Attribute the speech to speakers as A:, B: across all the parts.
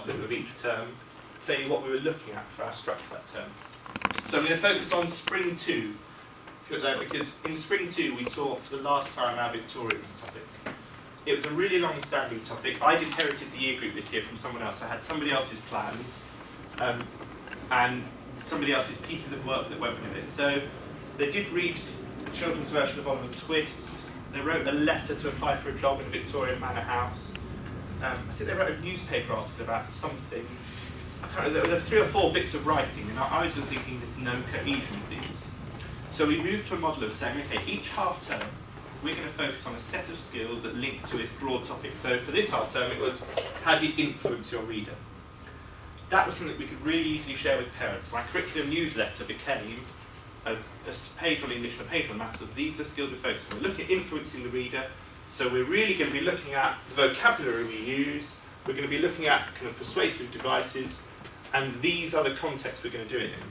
A: top of each term, tell you what we were looking at for our structure that term. So I'm going to focus on Spring 2, because in Spring 2 we taught for the last time our Victorians topic. It was a really long-standing topic. I'd inherited the year group this year from someone else. I had somebody else's plans and somebody else's pieces of work that went with it. So they did read the children's version of Oliver Twist. They wrote a letter to apply for a job in a Victorian manor house. I think they wrote a newspaper article about something. I can't remember, there were 3 or 4 bits of writing, and I was thinking there's no cohesion with these. So we moved to a model of saying, okay, each half term, we're going to focus on a set of skills that link to this broad topic. So for this half term, it was, how do you influence your reader? That was something that we could really easily share with parents. My curriculum newsletter became a page on English and a page on maths of these are the skills we focus on. We're looking at influencing the reader, so we're really going to be looking at the vocabulary we use, we're going to be looking at kind of persuasive devices, and these are the contexts we're going to do it in.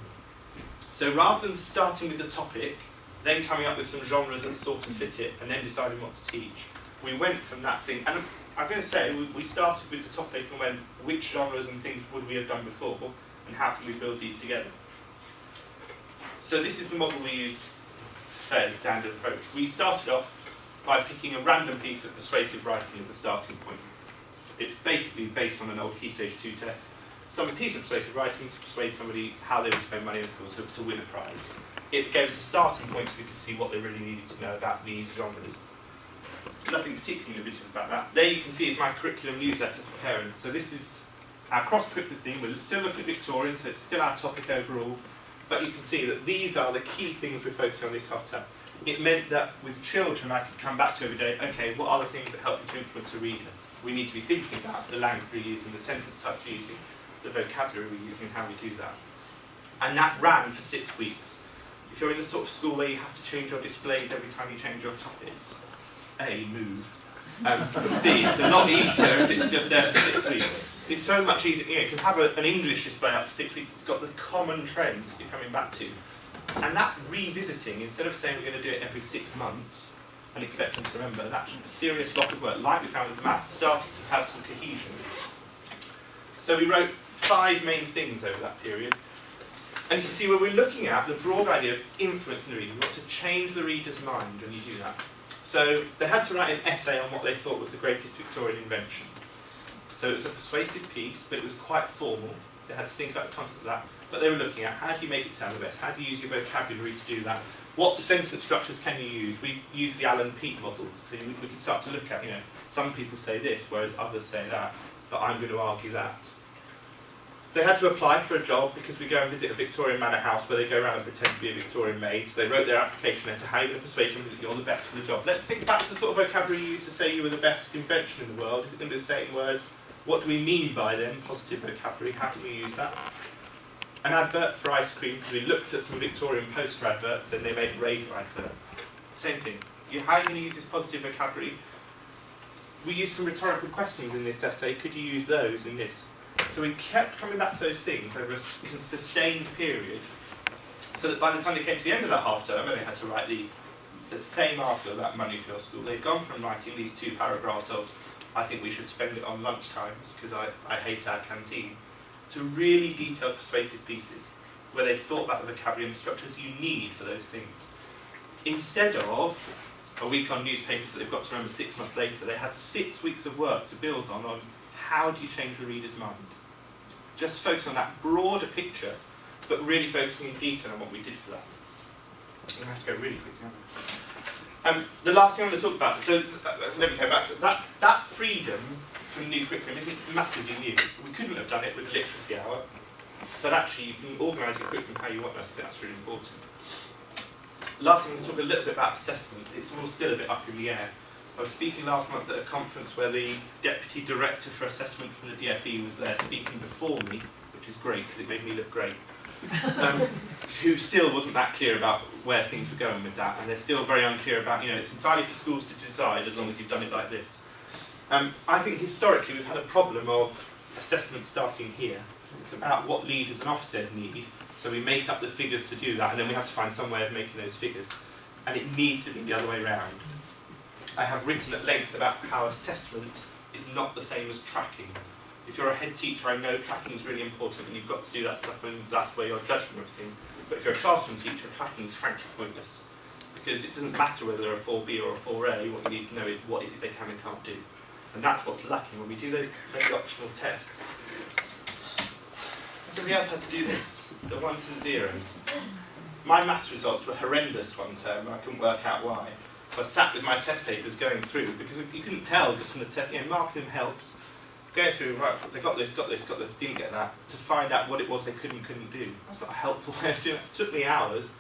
A: So rather than starting with the topic, then coming up with some genres that sort of fit it, and then deciding what to teach, we went from that thing, and I'm going to say we started with the topic and went, which genres and things would we have done before, and how can we build these together? So this is the model we use. It's a fairly standard approach. We started off by picking a random piece of persuasive writing as the starting point. It's basically based on an old Key Stage 2 test. Some piece of persuasive writing to persuade somebody how they would spend money in school, so to win a prize. It gave us a starting point so we could see what they really needed to know about these genres. Nothing particularly innovative about that. There you can see is my curriculum newsletter for parents. So this is our cross-curricular theme. We're still looking at Victorian, so it's still our topic overall. But you can see that these are the key things we're focusing on this half term. It meant that with children I could come back to every day, okay, what are the things that help you to influence a reader? We need to be thinking about the language we're using, the sentence types we're using, the vocabulary we're using, and how we do that. And that ran for 6 weeks. If you're in the sort of school where you have to change your displays every time you change your topics, A, move. B, it's a lot easier if it's just there for 6 weeks. It's so much easier. You can have an English display up for 6 weeks. It's got the common trends you're coming back to. And that revisiting, instead of saying we're going to do it every 6 months and expect them to remember, that's a serious block of work, like we found with maths, started to have some cohesion. So we wrote 5 main things over that period. And you can see where we're looking at the broad idea of influencing the reader. We want to change the reader's mind when you do that. So they had to write an essay on what they thought was the greatest Victorian invention. So it was a persuasive piece, but it was quite formal. They had to think about the concept of that. But they were looking at how do you make it sound the best? How do you use your vocabulary to do that? What sentence structures can you use? We use the Alan Peake model. So we can start to look at, some people say this, whereas others say that. But I'm going to argue that. They had to apply for a job because we go and visit a Victorian manor house where they go around and pretend to be a Victorian maid. So they wrote their application letter, how are you going to persuade somebody that you're the best for the job? Let's think back to the sort of vocabulary you used to say you were the best invention in the world. Is it going to be the same words? What do we mean by them? Positive vocabulary, how can we use that? An advert for ice cream, because we looked at some Victorian poster adverts and they made a radio advert. Same thing. How are you going to use this positive vocabulary? We used some rhetorical questions in this essay. Could you use those in this? So we kept coming back to those things over a sustained period, so that by the time they came to the end of that half term and they had to write the same article about money for your school, they'd gone from writing these 2 paragraphs of, I think we should spend it on lunchtimes because I hate our canteen, to really detailed persuasive pieces where they'd thought about the vocabulary and the structures you need for those things. Instead of a week on newspapers that they've got to remember 6 months later, they had 6 weeks of work to build on how do you change the reader's mind. Just focus on that broader picture, but really focusing in detail on what we did for that. I'm going to have to go really quick now. The last thing I'm going to talk about, so let me go back to it. That freedom from the new curriculum isn't massively new. We couldn't have done it with literacy hour, but actually you can organise your curriculum how you want. I think that's really important. Last thing, I'm going to talk a little bit about assessment. It's all still a bit up in the air. I was speaking last month at a conference where the Deputy Director for Assessment from the DFE was there speaking before me, which is great because it made me look great, who still wasn't that clear about where things were going with that, and they're still very unclear about, it's entirely for schools to decide as long as you've done it like this. I think historically we've had a problem of assessment starting here. It's about what leaders and Ofsted need, so we make up the figures to do that, and then we have to find some way of making those figures. And it needs to be the other way around. I have written at length about how assessment is not the same as tracking. If you're a head teacher, I know tracking is really important and you've got to do that stuff and that's where you're judging everything. But if you're a classroom teacher, tracking is frankly pointless. Because it doesn't matter whether they're a 4B or a 4A, what you need to know is what is it they can and can't do. And that's what's lacking when we do those optional tests. Somebody else had to do this, the ones and zeros. My maths results were horrendous one term, and I couldn't work out why. So I sat with my test papers going through, because you couldn't tell just from the test, marking helps. Going through, right, they got this, didn't get that, to find out what it was they could and couldn't do. That's not a helpful way of doing it. It took me hours,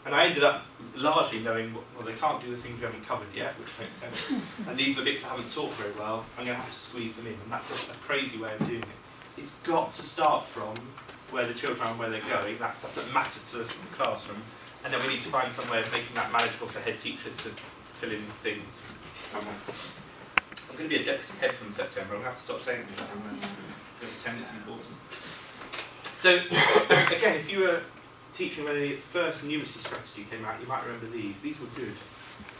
A: and I ended up largely knowing, well, they can't do the things we haven't covered yet, which makes sense. And these are the bits I haven't taught very well, I'm going to have to squeeze them in, and that's a crazy way of doing it. It's got to start from where the children are and where they're going, that's stuff that matters to us in the classroom, and then we need to find some way of making that manageable for head teachers to fill in things somewhere. I'm going to be a deputy head from September. I'm going to have to stop saying this. I'm going to pretend it's important. So, again, if you were teaching when the first numeracy strategy came out, you might remember these. These were good.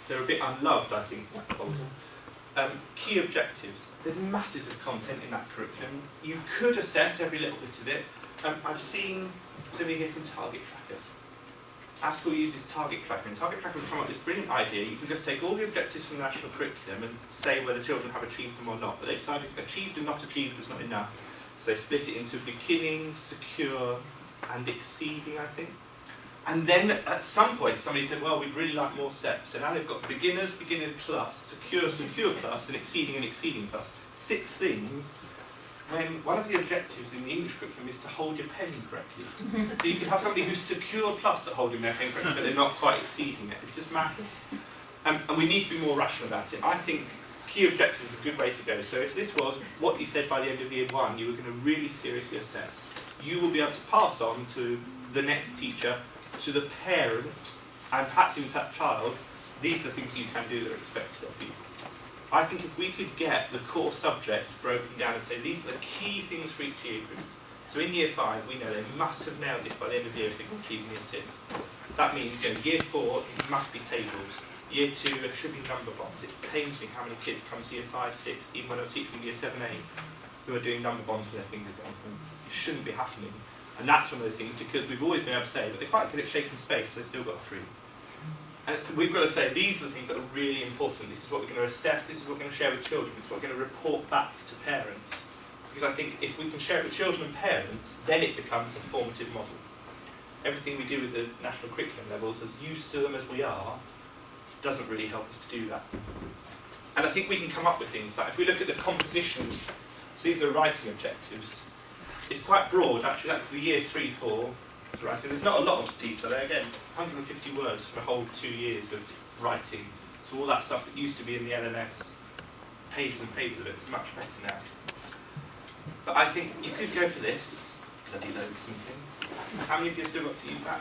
A: They're a bit unloved, I think, in that folder. Key objectives. There's masses of content in that curriculum. You could assess every little bit of it. I've seen somebody here from Target Tracker. Our school uses Target Tracker, and Target Tracker will come up with this brilliant idea. You can just take all the objectives from the national curriculum and say whether children have achieved them or not. But they decided achieved and not achieved was not enough. So they split it into beginning, secure, and exceeding, I think. And then at some point somebody said, well, we'd really like more steps. So now they've got beginners, beginning plus, secure, secure plus, and exceeding plus. 6 things. When one of the objectives in the English curriculum is to hold your pen correctly. So you can have somebody who's secure plus at holding their pen correctly, but they're not quite exceeding it. It's just madness. And we need to be more rational about it. I think key objectives is a good way to go. So if this was what you said by the end of year 1, you were going to really seriously assess, you will be able to pass on to the next teacher, to the parent, and perhaps even to that child, these are things you can do that are expected of you. I think if we could get the core subjects broken down and say these are the key things for each year group. So in year 5, we know they must have nailed this by the end of the year if they can achieve in year 6. That means, year 4, it must be tables. Year 2, there should be number bonds. It pains me how many kids come to year 5, 6, even when I was teaching year 7, 8, who are doing number bonds with their fingers on them. It shouldn't be happening. And that's one of those things, because we've always been able to say, but they're quite good at shaping space, so they've still got 3. And we've got to say, these are the things that are really important. This is what we're going to assess, this is what we're going to share with children, it's what we're going to report back to parents. Because I think if we can share it with children and parents, then it becomes a formative model. Everything we do with the national curriculum levels, as used to them as we are, doesn't really help us to do that. And I think we can come up with things like, if we look at the composition, so these are writing objectives, it's quite broad, actually, that's the year 3, 4. Writing. There's not a lot of detail there, again, 150 words for a whole 2 years of writing. So all that stuff that used to be in the LMS, pages and pages of it, is much better now. But I think you could go for this, bloody loathsome thing. How many of you have still got to use that?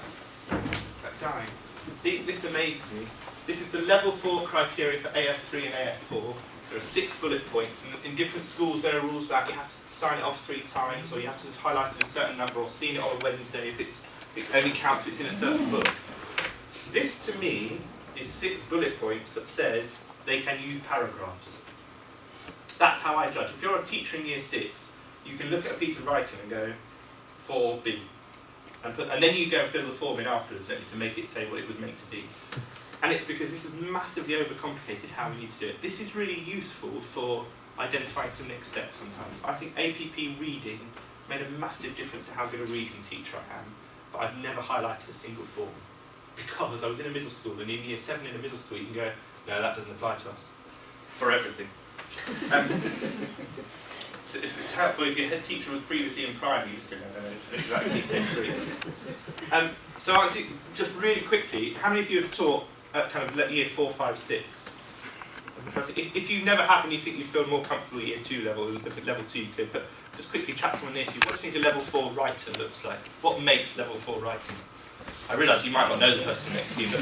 A: Is that dying? This amazes me. This is the level 4 criteria for AF3 and AF4. There are 6 bullet points, and in different schools there are rules that you have to sign it off 3 times, or you have to have highlighted a certain number, or seen it on a Wednesday if it only counts if it's in a certain book. This, to me, is 6 bullet points that says they can use paragraphs. That's how I judge. If you're a teacher in year 6, you can look at a piece of writing and go, 4B. And then you go and fill the form in afterwards to make it say what it was meant to be. And it's because this is massively overcomplicated how we need to do it. This is really useful for identifying some next steps sometimes. I think APP reading made a massive difference to how good a reading teacher I am, but I've never highlighted a single form. Because I was in a middle school, and in year 7 in a middle school you can go, no, that doesn't apply to us. For everything. So it's helpful if your head teacher was previously in primary, you just go, no, exactly, stage 3. So I think, just really quickly, how many of you have taught kind of year 4, 5, 6? If you never have and you think you feel more comfortable at year 2 level, look at level 2 you could, but just quickly chat to someone near to you. What do you think a level 4 writer looks like? What makes level 4 writing? I realise you might not know the person next to you, but...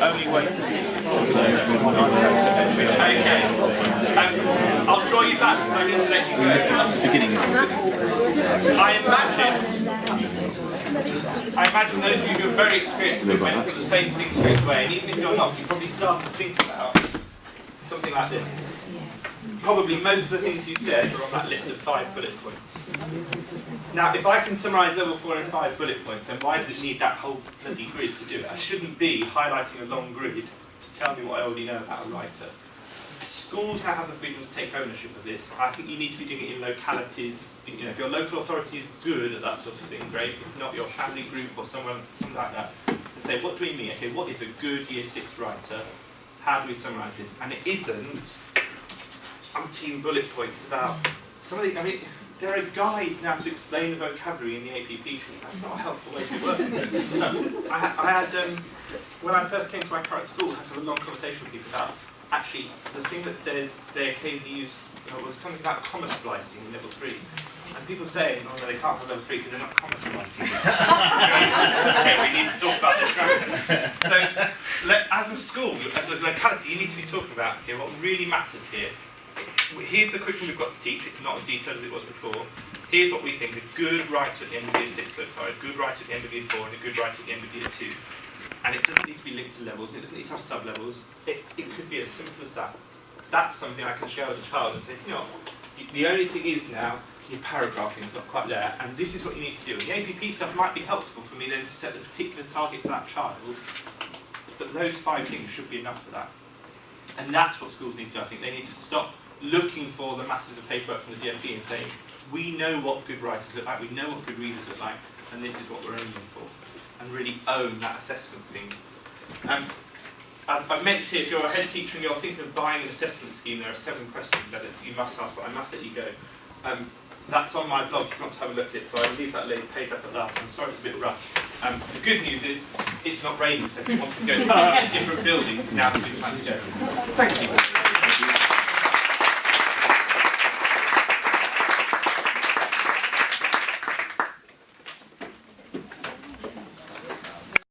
A: Only way Okay. I'll draw you back, so I need to let you go. I imagine those of you who are very experienced have went through the same thing straight away, and even if you're not, you probably start to think about something like this. Probably most of the things you said are on that list of 5 bullet points. Now, if I can summarise level 4 in 5 bullet points, then why does it need that whole bloody grid to do it? I shouldn't be highlighting a long grid to tell me what I already know about a writer. Schools now have the freedom to take ownership of this. I think you need to be doing it in localities. You know, if your local authority is good at that sort of thing, great. If not, your family group or something like that, and say, what do we mean? Okay, what is a good Year 6 writer? How do we summarise this? And it isn't umpteen bullet points about some of the. I mean, there are guides now to explain the vocabulary in the APP sheet. That's not a helpful way to work. I had when I first came to my current school, I had to have a long conversation with people about actually the thing that says they occasionally use was something about comma splicing in level 3. And people saying, oh no, they can't have level 3 because they're not comma splicing. Okay, we need to talk about this grammar. So, as a school, as a locality, you need to be talking about, okay, what really matters here. Here's the curriculum we've got to teach. It's not as detailed as it was before. Here's what we think a good writer at the end of Year 6, a good writer at the end of Year 4, and a good writer at the end of Year 2. And it doesn't need to be linked to levels, and it doesn't need to have sub-levels. It could be as simple as that. That's something I can share with a child and say, you know, the only thing is now, your paragraphing is not quite there, and this is what you need to do. And the APP stuff might be helpful for me then to set the particular target for that child, but those 5 things should be enough for that. And that's what schools need to do. I think they need to stop looking for the masses of paperwork from the DFE and saying, we know what good writers look like, we know what good readers look like, and this is what we're aiming for. And really own that assessment thing. I've mentioned here, if you're a head teacher and you're thinking of buying an assessment scheme, there are 7 questions that you must ask, but I must let you go. That's on my blog if you want to have a look at it, so I'll leave that page up at last. I'm sorry it's a bit rough. The good news is, it's not raining, so if you want to go to a different building, now's a good time to go. Thank you.